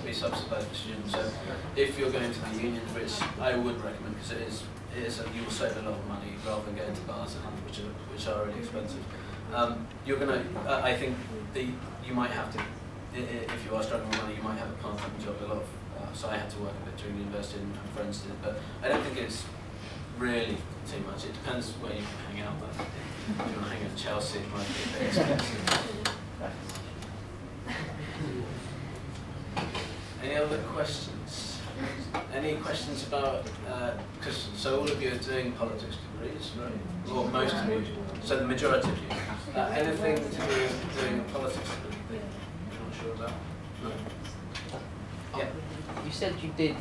be subsidised for students. So if you're going to the unions, which I would recommend, because you will save a lot of money rather than going to bars, which are really expensive. You're going to, I think you might have to, if you are struggling with money, you might have a part-time job. So I had to work a bit during university and friends did, but I don't think it's really too much. It depends where you hang out. But if you want to hang out at Chelsea, it might be a bit expensive. Any other questions? Any questions about, so all of you are doing politics degrees, right? Or most of you, so the majority of you. Anything to do with doing a politics degree that you're not sure about? No? Yeah. You said you did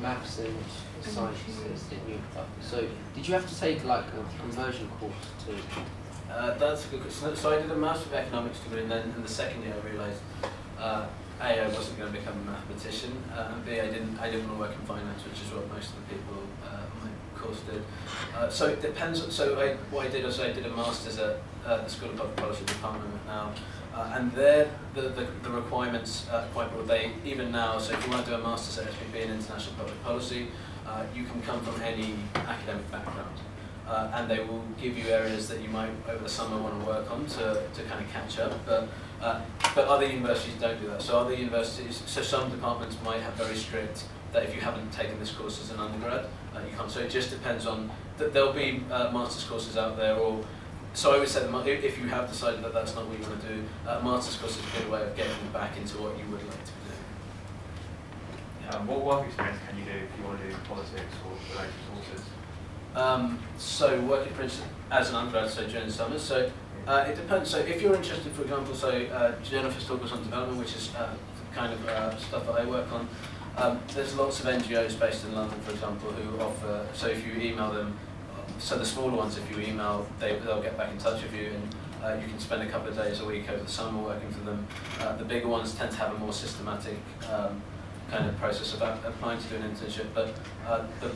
maths and sciences, didn't you? So did you have to take like a conversion course to? That's a good question. So I did a Master of Economics degree, and then in the second year I realised A, I wasn't going to become a mathematician, and B, I didn't want to work in finance, which is what most of the people on my course did. So it depends. So what I did was I did a Masters at the School of Public Policy department now, and there the requirements are quite broad. Even now, so if you want to do a Masters at SPP in International Public Policy, you can come from any academic background. And they will give you areas that you might over the summer want to work on to kind of catch up, but other universities don't do that. So other universities, so some departments might have very strict that if you haven't taken this course as an undergrad, you can't. So it just depends on there'll be master's courses out there, or so I would say that if you have decided that that's not what you want to do, master's course is a good way of getting back into what you would like to do. What work experience can you do if you want to do politics or related courses? So work experience as an undergrad, so during the summer. So it depends. So if you're interested, for example, so Jennifer's talk was on development, which is kind of stuff that I work on. There's lots of NGOs based in London, for example, who offer. So if you email them, so the smaller ones, if you email, they'll get back in touch with you, and you can spend a couple of days a week over the summer working for them. The bigger ones tend to have a more systematic kind of process of applying to do an internship, but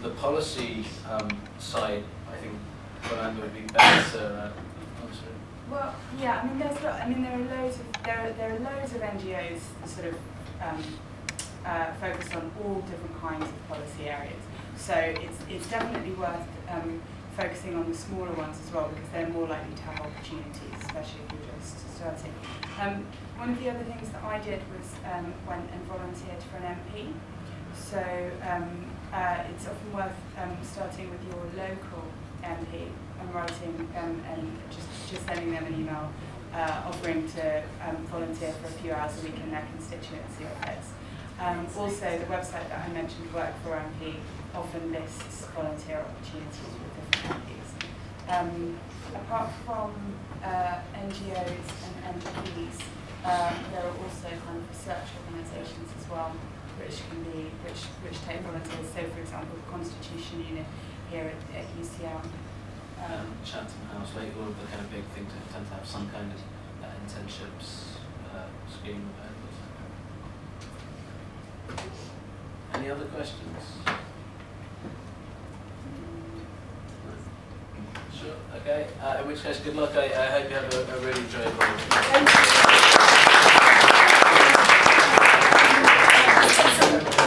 the policy side, I think, Rolando would be better. Well, yeah, I mean, there are loads of NGOs sort of focused on all different kinds of policy areas. So it's definitely worth focusing on the smaller ones as well, because they're more likely to have opportunities, especially if you're just starting. One of the other things that I did was went and volunteered for an MP. So it's often worth starting with your local MP and writing and just sending them an email offering to volunteer for a few hours a week in their constituency office. Also, the website that I mentioned, Work for MP, often lists volunteer opportunities with different MPs. Apart from NGOs and MPs, there are also kind of research organisations as well, which take volunteers. So, for example, the Constitution Unit here at UCL. Chatham House, like all of the kind of big things that tend to have some kind of internships scheme. Any other questions? Sure. Okay. In which case, good luck. I hope you have a really enjoyable.